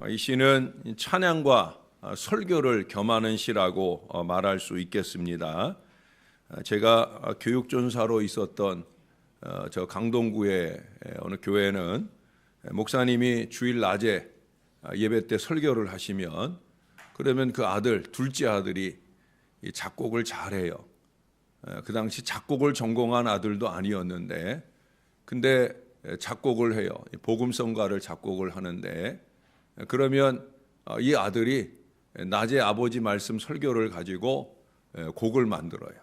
이 시는 찬양과 설교를 겸하는 시라고 말할 수 있겠습니다. 제가 교육전사로 있었던 저 강동구의 어느 교회는 목사님이 주일 낮에 예배 때 설교를 하시면 그러면 그 아들, 둘째 아들이 작곡을 잘해요. 그 당시 작곡을 전공한 아들도 아니었는데 근데 작곡을 해요. 복음성가를 작곡을 하는데 그러면 이 아들이 낮에 아버지 말씀 설교를 가지고 곡을 만들어요.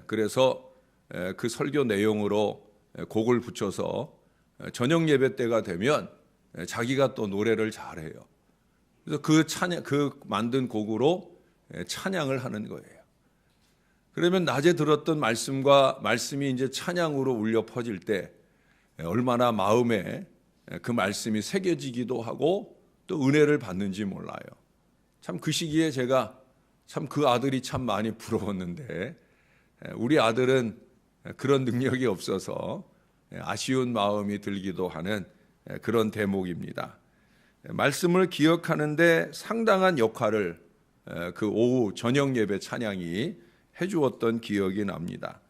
그래서 그 설교 내용으로 곡을 붙여서 저녁 예배 때가 되면 자기가 또 노래를 잘해요. 그래서 그 만든 곡으로 찬양을 하는 거예요. 그러면 낮에 들었던 말씀이 이제 찬양으로 울려 퍼질 때 얼마나 마음에 그 말씀이 새겨지기도 하고 또 은혜를 받는지 몰라요. 참 그 시기에 제가 참 그 아들이 참 많이 부러웠는데 우리 아들은 그런 능력이 없어서 아쉬운 마음이 들기도 하는 그런 대목입니다. 말씀을 기억하는데 상당한 역할을 그 오후 저녁 예배 찬양이 해주었던 기억이 납니다.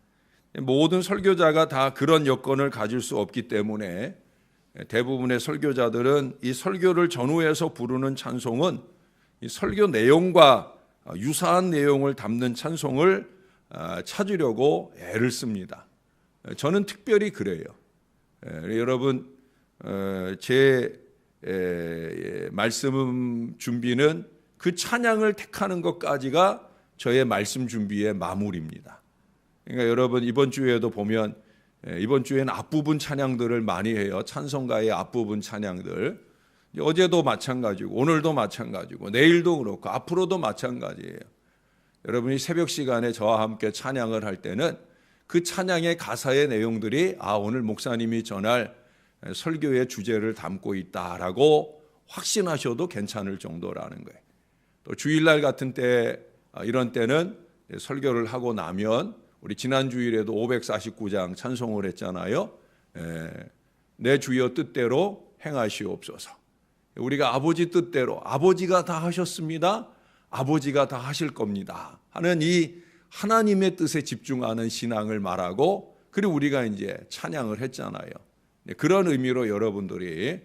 모든 설교자가 다 그런 여건을 가질 수 없기 때문에 대부분의 설교자들은 이 설교를 전후해서 부르는 찬송은 이 설교 내용과 유사한 내용을 담는 찬송을 찾으려고 애를 씁니다. 저는 특별히 그래요. 여러분 제 말씀 준비는 그 찬양을 택하는 것까지가 저의 말씀 준비의 마무리입니다. 그러니까 여러분 이번 주에도 보면 이번 주에는 앞부분 찬양들을 많이 해요. 찬송가의 앞부분 찬양들. 어제도 마찬가지고 오늘도 마찬가지고 내일도 그렇고 앞으로도 마찬가지예요. 여러분이 새벽 시간에 저와 함께 찬양을 할 때는 그 찬양의 가사의 내용들이 오늘 목사님이 전할 설교의 주제를 담고 있다라고 확신하셔도 괜찮을 정도라는 거예요. 또 주일날 같은 때 이런 때는 설교를 하고 나면 우리 지난 주일에도 549장 찬송을 했잖아요. 내 주여 뜻대로 행하시옵소서. 우리가 아버지 뜻대로 아버지가 다 하셨습니다. 아버지가 다 하실 겁니다. 하는 이 하나님의 뜻에 집중하는 신앙을 말하고 그리고 우리가 이제 찬양을 했잖아요. 그런 의미로 여러분들이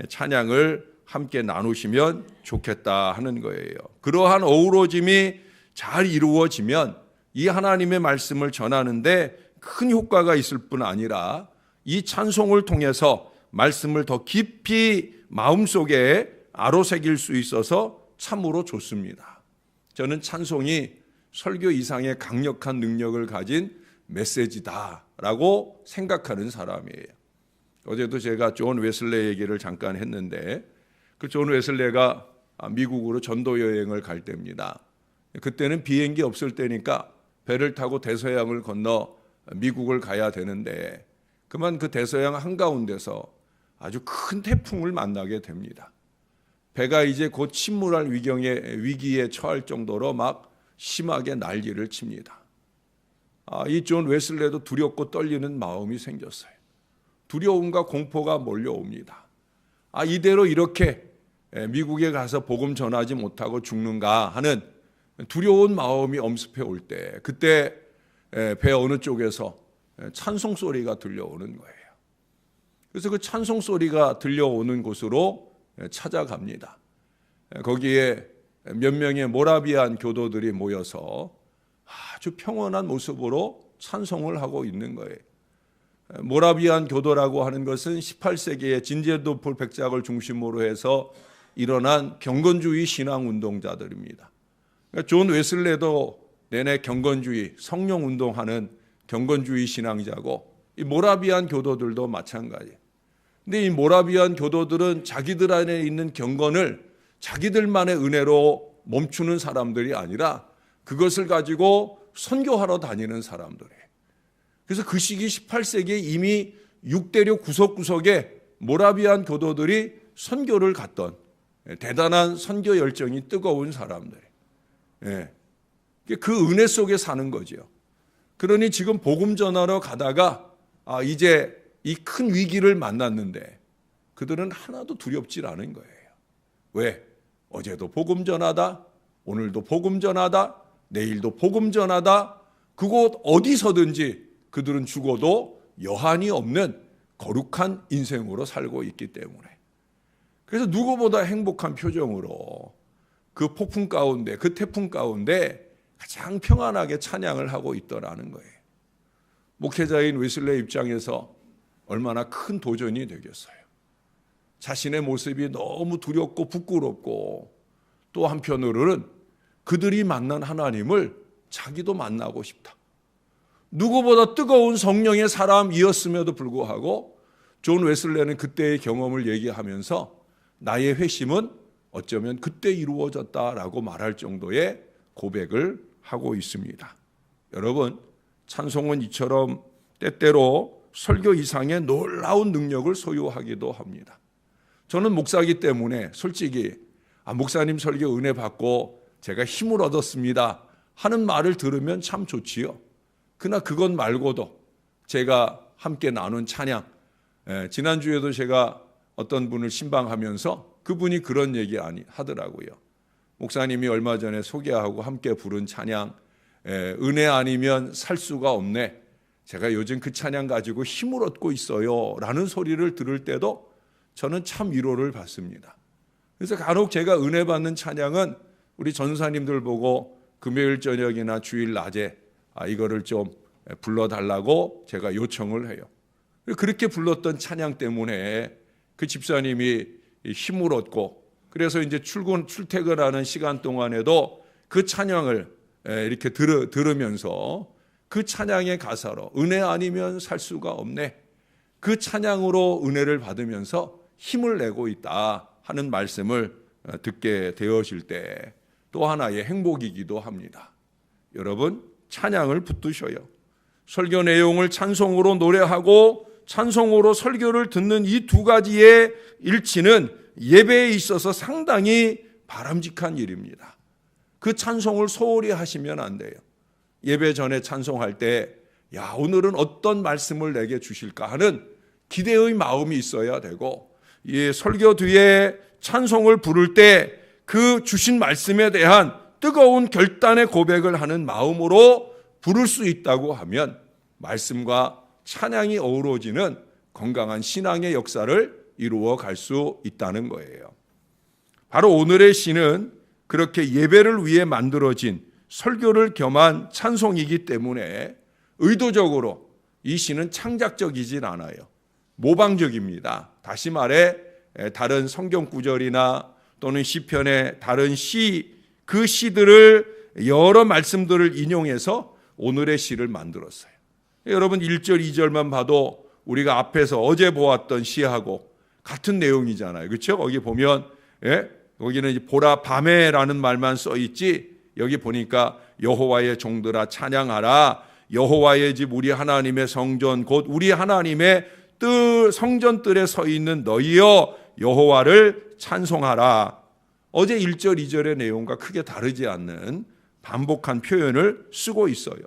찬양을 함께 나누시면 좋겠다 하는 거예요. 그러한 어우러짐이 잘 이루어지면 이 하나님의 말씀을 전하는데 큰 효과가 있을 뿐 아니라 이 찬송을 통해서 말씀을 더 깊이 마음속에 아로새길 수 있어서 참으로 좋습니다. 저는 찬송이 설교 이상의 강력한 능력을 가진 메시지다라고 생각하는 사람이에요. 어제도 제가 존 웨슬레 얘기를 잠깐 했는데 그 존 웨슬레가 미국으로 전도 여행을 갈 때입니다. 그때는 비행기 없을 때니까 배를 타고 대서양을 건너 미국을 가야 되는데 그만 그 대서양 한가운데서 아주 큰 태풍을 만나게 됩니다. 배가 이제 곧 침몰할 위기에 처할 정도로 막 심하게 난리를 칩니다. 이 존 웨슬레도 두렵고 떨리는 마음이 생겼어요. 두려움과 공포가 몰려옵니다. 이대로 이렇게 미국에 가서 복음 전하지 못하고 죽는가 하는 두려운 마음이 엄습해 올 때 그때 배 어느 쪽에서 찬송 소리가 들려오는 거예요. 그래서 그 찬송 소리가 들려오는 곳으로 찾아갑니다. 거기에 몇 명의 모라비안 교도들이 모여서 아주 평온한 모습으로 찬송을 하고 있는 거예요. 모라비안 교도라고 하는 것은 18세기에 진제도폴 백작을 중심으로 해서 일어난 경건주의 신앙 운동자들입니다. 존 웨슬레도 내내 경건주의, 성령 운동하는 경건주의 신앙자고 이 모라비안 교도들도 마찬가지예요. 근데 이 모라비안 교도들은 자기들 안에 있는 경건을 자기들만의 은혜로 멈추는 사람들이 아니라 그것을 가지고 선교하러 다니는 사람들이에요. 그래서 그 시기 18세기에 이미 6대륙 구석구석에 모라비안 교도들이 선교를 갔던 대단한 선교 열정이 뜨거운 사람들이에요. 그 은혜 속에 사는 거죠. 그러니 지금 복음 전하러 가다가 이제 이 큰 위기를 만났는데 그들은 하나도 두렵지 않은 거예요. 왜? 어제도 복음 전하다, 오늘도 복음 전하다, 내일도 복음 전하다, 그곳 어디서든지 그들은 죽어도 여한이 없는 거룩한 인생으로 살고 있기 때문에, 그래서 누구보다 행복한 표정으로 그 폭풍 가운데, 그 태풍 가운데 가장 평안하게 찬양을 하고 있더라는 거예요. 목회자인 웨슬레 입장에서 얼마나 큰 도전이 되겠어요. 자신의 모습이 너무 두렵고 부끄럽고, 또 한편으로는 그들이 만난 하나님을 자기도 만나고 싶다. 누구보다 뜨거운 성령의 사람이었음에도 불구하고 존 웨슬레는 그때의 경험을 얘기하면서 나의 회심은 어쩌면 그때 이루어졌다라고 말할 정도의 고백을 하고 있습니다. 여러분, 찬송은 이처럼 때때로 설교 이상의 놀라운 능력을 소유하기도 합니다. 저는 목사이기 때문에 솔직히 목사님 설교 은혜 받고 제가 힘을 얻었습니다 하는 말을 들으면 참 좋지요. 그러나 그것 말고도 제가 함께 나눈 찬양, 지난주에도 제가 어떤 분을 신방하면서 그분이 그런 얘기 하더라고요. 목사님이 얼마 전에 소개하고 함께 부른 찬양, 은혜 아니면 살 수가 없네, 제가 요즘 그 찬양 가지고 힘을 얻고 있어요 라는 소리를 들을 때도 저는 참 위로를 받습니다. 그래서 간혹 제가 은혜 받는 찬양은 우리 전사님들 보고 금요일 저녁이나 주일 낮에 이거를 좀 불러달라고 제가 요청을 해요. 그렇게 불렀던 찬양 때문에 그 집사님이 힘을 얻고, 그래서 이제 출퇴근하는 시간 동안에도 그 찬양을 이렇게 들으면서 그 찬양의 가사로 은혜 아니면 살 수가 없네, 그 찬양으로 은혜를 받으면서 힘을 내고 있다 하는 말씀을 듣게 되어질 때 또 하나의 행복이기도 합니다. 여러분, 찬양을 붙드셔요. 설교 내용을 찬송으로 노래하고 찬송으로 설교를 듣는 이 두 가지의 일치는 예배에 있어서 상당히 바람직한 일입니다. 그 찬송을 소홀히 하시면 안 돼요. 예배 전에 찬송할 때 오늘은 어떤 말씀을 내게 주실까 하는 기대의 마음이 있어야 되고, 이 설교 뒤에 찬송을 부를 때 그 주신 말씀에 대한 뜨거운 결단의 고백을 하는 마음으로 부를 수 있다고 하면 말씀과 찬양이 어우러지는 건강한 신앙의 역사를 이루어 갈 수 있다는 거예요. 바로 오늘의 시는 그렇게 예배를 위해 만들어진 설교를 겸한 찬송이기 때문에 의도적으로 이 시는 창작적이진 않아요. 모방적입니다. 다시 말해 다른 성경 구절이나 또는 시편의 다른 그 시들을 여러 말씀들을 인용해서 오늘의 시를 만들었어요. 여러분 1절, 2절만 봐도 우리가 앞에서 어제 보았던 시하고 같은 내용이잖아요. 그렇죠? 거기 보면 거기는 보라 밤에라는 말만 써 있지, 여기 보니까 여호와의 종들아 찬양하라, 여호와의 집 우리 하나님의 성전 곧 우리 하나님의 성전뜰에 서 있는 너희여 여호와를 찬송하라. 어제 1절, 2절의 내용과 크게 다르지 않는 반복한 표현을 쓰고 있어요.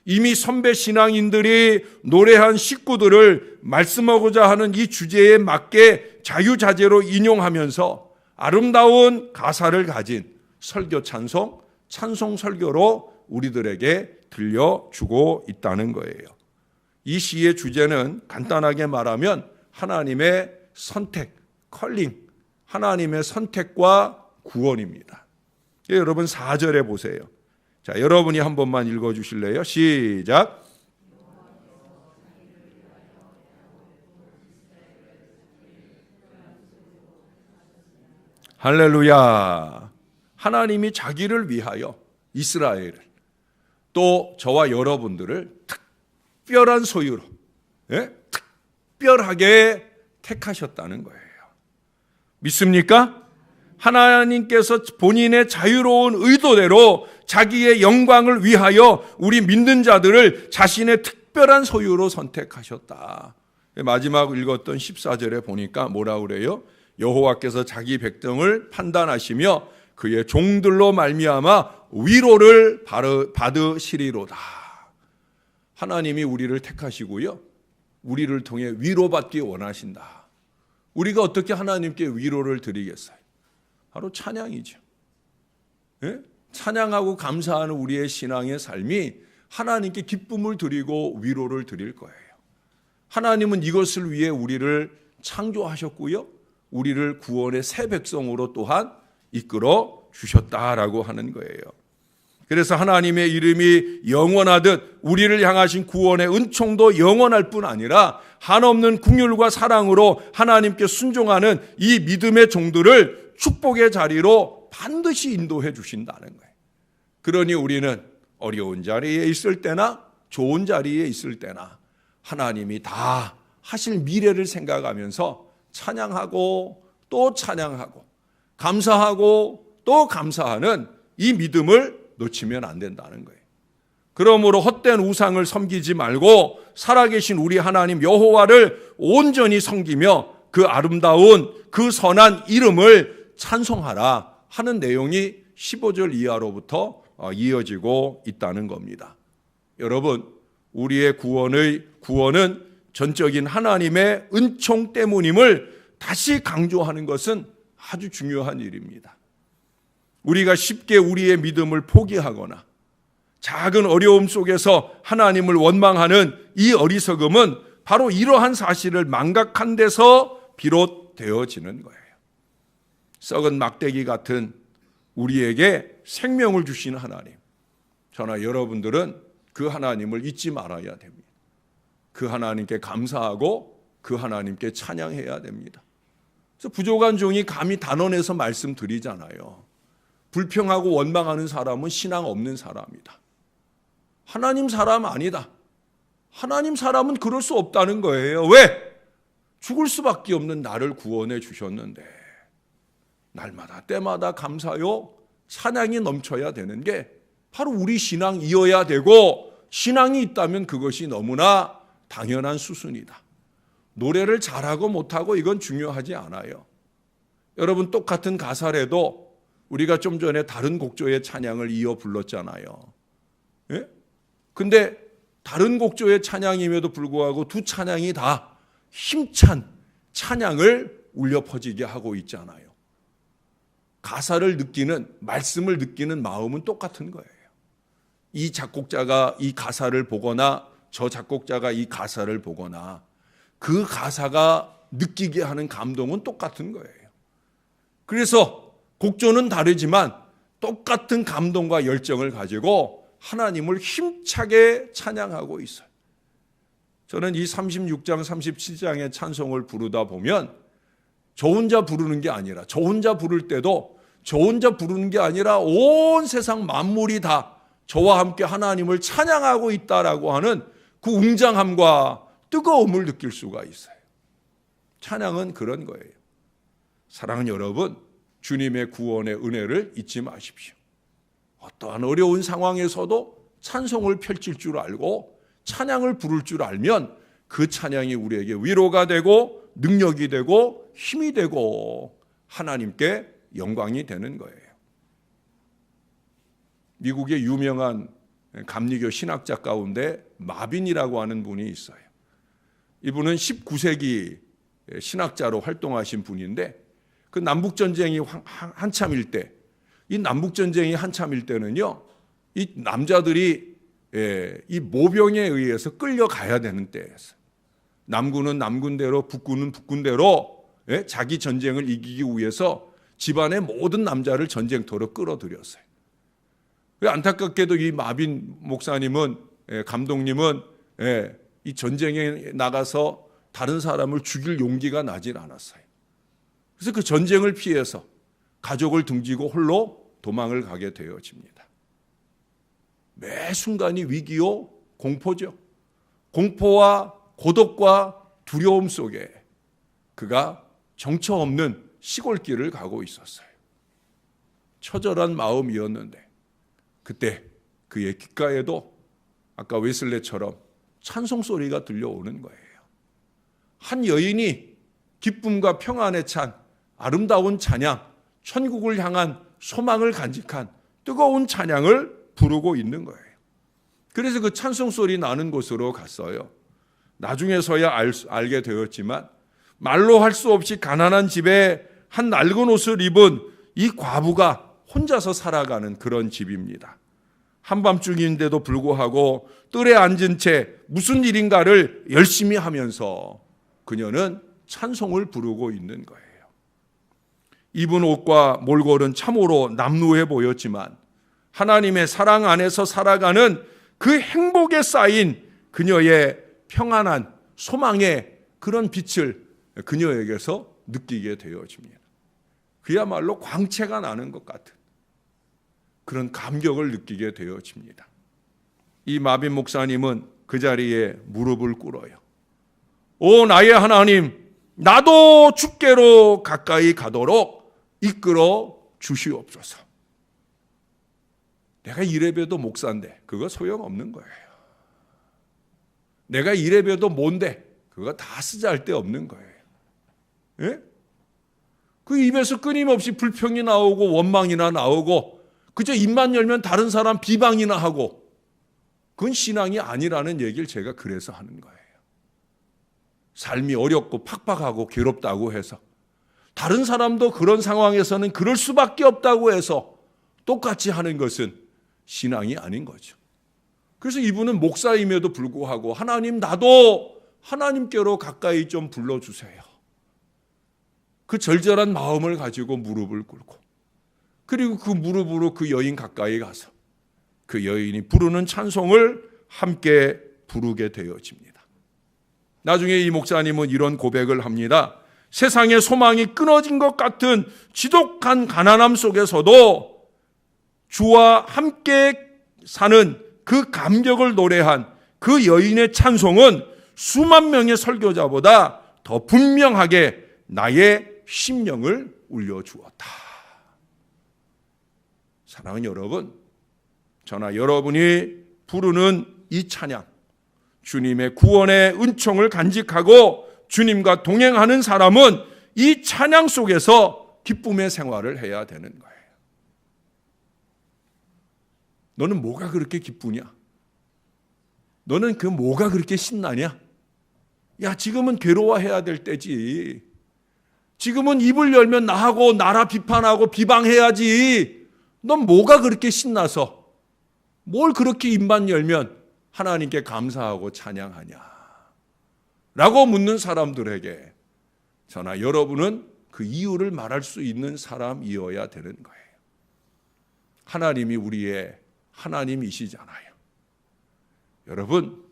이미 선배 신앙인들이 노래한 식구들을 말씀하고자 하는 이 주제에 맞게 자유자재로 인용하면서 아름다운 가사를 가진 설교 찬송, 찬송 설교로 우리들에게 들려주고 있다는 거예요. 이 시의 주제는 간단하게 말하면 하나님의 선택, 컬링, 하나님의 선택과 구원입니다. 여러분 4절에 보세요. 자, 여러분이 한 번만 읽어주실래요? 시작. 할렐루야. 하나님이 자기를 위하여 이스라엘을, 또 저와 여러분들을 특별한 소유로, 특별하게 택하셨다는 거예요. 믿습니까? 하나님께서 본인의 자유로운 의도대로 자기의 영광을 위하여 우리 믿는 자들을 자신의 특별한 소유로 선택하셨다. 마지막 읽었던 14절에 보니까 뭐라 그래요? 여호와께서 자기 백성을 판단하시며 그의 종들로 말미암아 위로를 받으시리로다. 하나님이 우리를 택하시고요, 우리를 통해 위로받기 원하신다. 우리가 어떻게 하나님께 위로를 드리겠어요? 바로 찬양이죠. 예? 찬양하고 감사하는 우리의 신앙의 삶이 하나님께 기쁨을 드리고 위로를 드릴 거예요. 하나님은 이것을 위해 우리를 창조하셨고요, 우리를 구원의 새 백성으로 또한 이끌어 주셨다라고 하는 거예요. 그래서 하나님의 이름이 영원하듯 우리를 향하신 구원의 은총도 영원할 뿐 아니라 한없는 긍휼과 사랑으로 하나님께 순종하는 이 믿음의 종들을 축복의 자리로 반드시 인도해 주신다는 거예요. 그러니 우리는 어려운 자리에 있을 때나 좋은 자리에 있을 때나 하나님이 다 하실 미래를 생각하면서 찬양하고 또 찬양하고 감사하고 또 감사하는 이 믿음을 놓치면 안 된다는 거예요. 그러므로 헛된 우상을 섬기지 말고 살아계신 우리 하나님 여호와를 온전히 섬기며 그 아름다운 그 선한 이름을 찬송하라 하는 내용이 15절 이하로부터 이어지고 있다는 겁니다. 여러분, 우리의 구원은 전적인 하나님의 은총 때문임을 다시 강조하는 것은 아주 중요한 일입니다. 우리가 쉽게 우리의 믿음을 포기하거나 작은 어려움 속에서 하나님을 원망하는 이 어리석음은 바로 이러한 사실을 망각한 데서 비롯되어지는 거예요. 썩은 막대기 같은 우리에게 생명을 주신 하나님, 저나 여러분들은 그 하나님을 잊지 말아야 됩니다. 그 하나님께 감사하고 그 하나님께 찬양해야 됩니다. 그래서 부족한 종이 감히 단언해서 말씀드리잖아요. 불평하고 원망하는 사람은 신앙 없는 사람이다. 하나님 사람 아니다. 하나님 사람은 그럴 수 없다는 거예요. 왜? 죽을 수밖에 없는 나를 구원해 주셨는데 날마다 때마다 감사요 찬양이 넘쳐야 되는 게 바로 우리 신앙이어야 되고, 신앙이 있다면 그것이 너무나 당연한 수순이다. 노래를 잘하고 못하고 이건 중요하지 않아요. 여러분, 똑같은 가사라도 우리가 좀 전에 다른 곡조의 찬양을 이어 불렀잖아요. 예? 근데 다른 곡조의 찬양임에도 불구하고 두 찬양이 다 힘찬 찬양을 울려 퍼지게 하고 있잖아요. 가사를 느끼는, 말씀을 느끼는 마음은 똑같은 거예요. 이 작곡자가 이 가사를 보거나 저 작곡자가 이 가사를 보거나 그 가사가 느끼게 하는 감동은 똑같은 거예요. 그래서 곡조는 다르지만 똑같은 감동과 열정을 가지고 하나님을 힘차게 찬양하고 있어요. 저는 이 36장, 37장의 찬송을 부르다 보면 저 혼자 부르는 게 아니라, 저 혼자 부를 때도 저 혼자 부르는 게 아니라 온 세상 만물이 다 저와 함께 하나님을 찬양하고 있다라고 하는 그 웅장함과 뜨거움을 느낄 수가 있어요. 찬양은 그런 거예요. 사랑하는 여러분, 주님의 구원의 은혜를 잊지 마십시오. 어떠한 어려운 상황에서도 찬송을 펼칠 줄 알고 찬양을 부를 줄 알면 그 찬양이 우리에게 위로가 되고 능력이 되고 힘이 되고 하나님께 영광이 되는 거예요. 미국의 유명한 감리교 신학자 가운데 마빈이라고 하는 분이 있어요. 이분은 19세기 신학자로 활동하신 분인데, 그 남북전쟁이 한참일 때, 이 남북전쟁이 한참일 때는요, 이 남자들이 이 모병에 의해서 끌려가야 되는 때였어요. 남군은 남군대로, 북군은 북군대로 자기 전쟁을 이기기 위해서 집안의 모든 남자를 전쟁터로 끌어들였어요. 안타깝게도 이 마빈 목사님은, 감독님은 이 전쟁에 나가서 다른 사람을 죽일 용기가 나질 않았어요. 그래서 그 전쟁을 피해서 가족을 등지고 홀로 도망을 가게 되어집니다. 매 순간이 위기요 공포죠. 공포와 고독과 두려움 속에 그가 정처 없는 시골길을 가고 있었어요. 처절한 마음이었는데 그때 그의 귓가에도 아까 웨슬레처럼 찬송 소리가 들려오는 거예요. 한 여인이 기쁨과 평안에 찬 아름다운 찬양, 천국을 향한 소망을 간직한 뜨거운 찬양을 부르고 있는 거예요. 그래서 그 찬송 소리 나는 곳으로 갔어요. 나중에서야 알게 되었지만 말로 할 수 없이 가난한 집에 한 낡은 옷을 입은 이 과부가 혼자서 살아가는 그런 집입니다. 한밤중인데도 불구하고 뜰에 앉은 채 무슨 일인가를 열심히 하면서 그녀는 찬송을 부르고 있는 거예요. 입은 옷과 몰골은 참으로 남루해 보였지만 하나님의 사랑 안에서 살아가는 그 행복에 쌓인 그녀의 평안한 소망의 그런 빛을 그녀에게서 느끼게 되어집니다. 그야말로 광채가 나는 것 같은 그런 감격을 느끼게 되어집니다. 이 마빈 목사님은 그 자리에 무릎을 꿇어요. 오 나의 하나님, 나도 주께로 가까이 가도록 이끌어 주시옵소서. 내가 이래봬도 목사인데 그거 소용없는 거예요. 내가 이래봬도 뭔데 그거 다 쓰잘데없는 거예요. 예? 그 입에서 끊임없이 불평이 나오고 원망이나 나오고 그저 입만 열면 다른 사람 비방이나 하고 그건 신앙이 아니라는 얘기를 제가 그래서 하는 거예요. 삶이 어렵고 팍팍하고 괴롭다고 해서 다른 사람도 그런 상황에서는 그럴 수밖에 없다고 해서 똑같이 하는 것은 신앙이 아닌 거죠. 그래서 이분은 목사임에도 불구하고 하나님 나도 하나님께로 가까이 좀 불러주세요. 그 절절한 마음을 가지고 무릎을 꿇고 그리고 그 무릎으로 그 여인 가까이 가서 그 여인이 부르는 찬송을 함께 부르게 되어집니다. 나중에 이 목사님은 이런 고백을 합니다. 세상의 소망이 끊어진 것 같은 지독한 가난함 속에서도 주와 함께 사는 그 감격을 노래한 그 여인의 찬송은 수만 명의 설교자보다 더 분명하게 나의 심령을 울려주었다. 사랑하는 여러분, 저나 여러분이 부르는 이 찬양, 주님의 구원의 은총을 간직하고 주님과 동행하는 사람은 이 찬양 속에서 기쁨의 생활을 해야 되는 거예요. 너는 뭐가 그렇게 기쁘냐? 너는 그 뭐가 그렇게 신나냐? 야, 지금은 괴로워해야 될 때지. 지금은 입을 열면 나하고 나라 비판하고 비방해야지. 넌 뭐가 그렇게 신나서 뭘 그렇게 입만 열면 하나님께 감사하고 찬양하냐? 라고 묻는 사람들에게 저나 여러분은 그 이유를 말할 수 있는 사람이어야 되는 거예요. 하나님이 우리의 하나님이시잖아요. 여러분,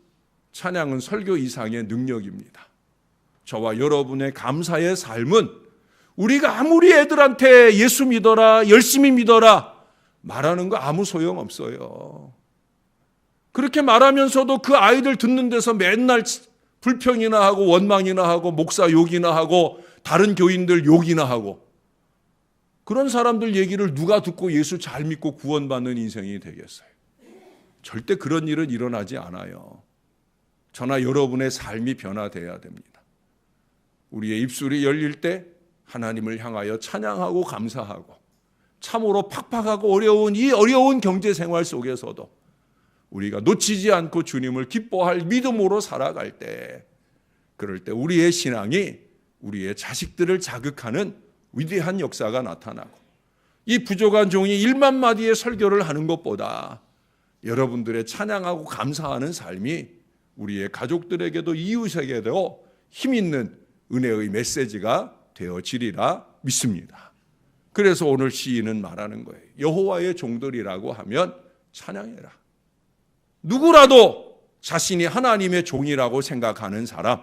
찬양은 설교 이상의 능력입니다. 저와 여러분의 감사의 삶은 우리가 아무리 애들한테 예수 믿어라, 열심히 믿어라 말하는 거 아무 소용없어요. 그렇게 말하면서도 그 아이들 듣는 데서 맨날 불평이나 하고 원망이나 하고 목사 욕이나 하고 다른 교인들 욕이나 하고 그런 사람들 얘기를 누가 듣고 예수 잘 믿고 구원받는 인생이 되겠어요? 절대 그런 일은 일어나지 않아요. 저나 여러분의 삶이 변화돼야 됩니다. 우리의 입술이 열릴 때 하나님을 향하여 찬양하고 감사하고 참으로 팍팍하고 어려운 이 어려운 경제생활 속에서도 우리가 놓치지 않고 주님을 기뻐할 믿음으로 살아갈 때, 그럴 때 우리의 신앙이 우리의 자식들을 자극하는 위대한 역사가 나타나고, 이 부족한 종이 1만 마디의 설교를 하는 것보다 여러분들의 찬양하고 감사하는 삶이 우리의 가족들에게도 이웃에게도 힘있는 은혜의 메시지가 되어지리라 믿습니다. 그래서 오늘 시인은 말하는 거예요. 여호와의 종들이라고 하면 찬양해라. 누구라도 자신이 하나님의 종이라고 생각하는 사람,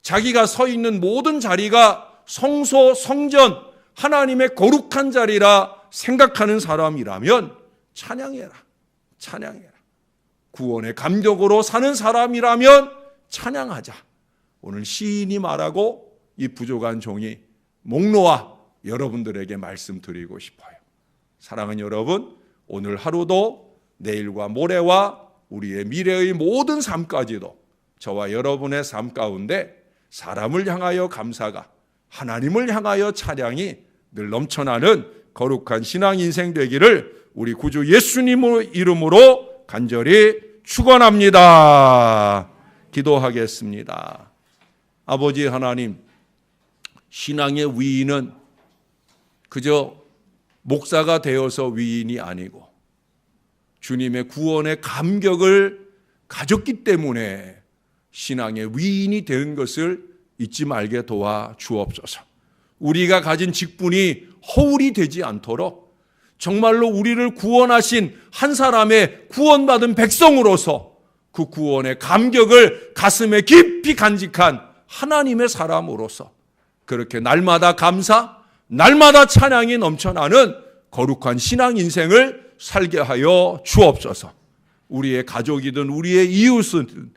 자기가 서 있는 모든 자리가 성소, 성전, 하나님의 거룩한 자리라 생각하는 사람이라면 찬양해라. 찬양해라. 구원의 감격으로 사는 사람이라면 찬양하자. 오늘 시인이 말하고 이 부족한 종이 목 놓아 여러분들에게 말씀드리고 싶어요. 사랑하는 여러분, 오늘 하루도 내일과 모레와 우리의 미래의 모든 삶까지도 저와 여러분의 삶 가운데 사람을 향하여 감사가, 하나님을 향하여 찬양이 늘 넘쳐나는 거룩한 신앙 인생 되기를 우리 구주 예수님의 이름으로 간절히 축원합니다. 기도하겠습니다. 아버지 하나님, 신앙의 위인은 그저 목사가 되어서 위인이 아니고 주님의 구원의 감격을 가졌기 때문에 신앙의 위인이 된 것을 잊지 말게 도와 주옵소서. 우리가 가진 직분이 허울이 되지 않도록 정말로 우리를 구원하신 한 사람의 구원받은 백성으로서 그 구원의 감격을 가슴에 깊이 간직한 하나님의 사람으로서 그렇게 날마다 감사, 날마다 찬양이 넘쳐나는 거룩한 신앙 인생을 살게 하여 주옵소서. 우리의 가족이든 우리의 이웃이든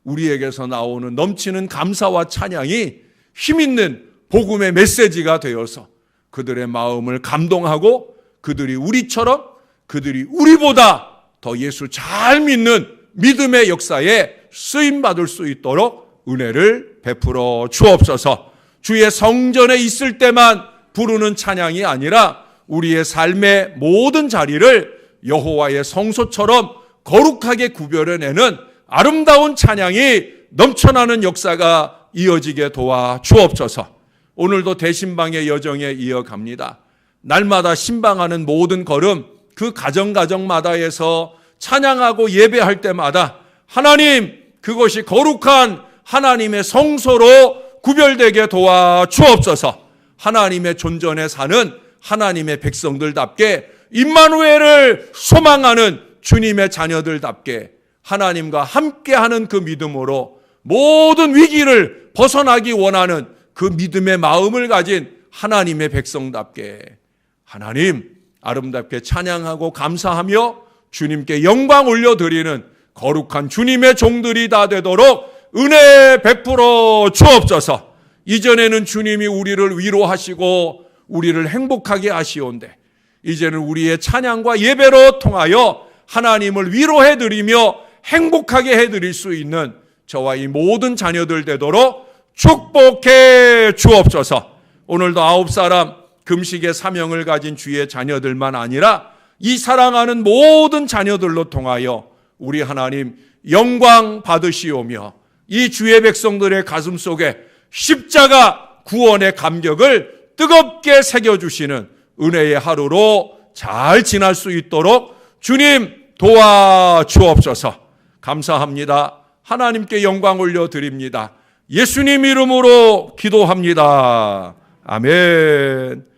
우리에게서 나오는 넘치는 감사와 찬양이 힘있는 복음의 메시지가 되어서 그들의 마음을 감동하고 그들이 우리처럼 그들이 우리보다 더 예수 잘 믿는 믿음의 역사에 쓰임받을 수 있도록 은혜를 베풀어 주옵소서. 주의 성전에 있을 때만 부르는 찬양이 아니라 우리의 삶의 모든 자리를 여호와의 성소처럼 거룩하게 구별해내는 아름다운 찬양이 넘쳐나는 역사가 이어지게 도와 주옵소서. 오늘도 대신방의 여정에 이어갑니다. 날마다 신방하는 모든 걸음, 그 가정마다에서 찬양하고 예배할 때마다 하나님, 그것이 거룩한 하나님의 성소로 구별되게 도와 주옵소서. 하나님의 존전에 사는 하나님의 백성들답게 임마누엘을 소망하는 주님의 자녀들답게 하나님과 함께하는 그 믿음으로 모든 위기를 벗어나기 원하는 그 믿음의 마음을 가진 하나님의 백성답게 하나님 아름답게 찬양하고 감사하며 주님께 영광 올려드리는 거룩한 주님의 종들이 다 되도록 은혜 베풀어 주옵소서. 이전에는 주님이 우리를 위로하시고 우리를 행복하게 하시온데 이제는 우리의 찬양과 예배로 통하여 하나님을 위로해드리며 행복하게 해드릴 수 있는 저와 이 모든 자녀들 되도록 축복해 주옵소서. 오늘도 9사람 금식의 사명을 가진 주의 자녀들만 아니라 이 사랑하는 모든 자녀들로 통하여 우리 하나님 영광 받으시오며 이 주의 백성들의 가슴 속에 십자가 구원의 감격을 뜨겁게 새겨주시는 은혜의 하루로 잘 지날 수 있도록 주님 도와주옵소서. 감사합니다. 하나님께 영광 올려드립니다. 예수님 이름으로 기도합니다. 아멘.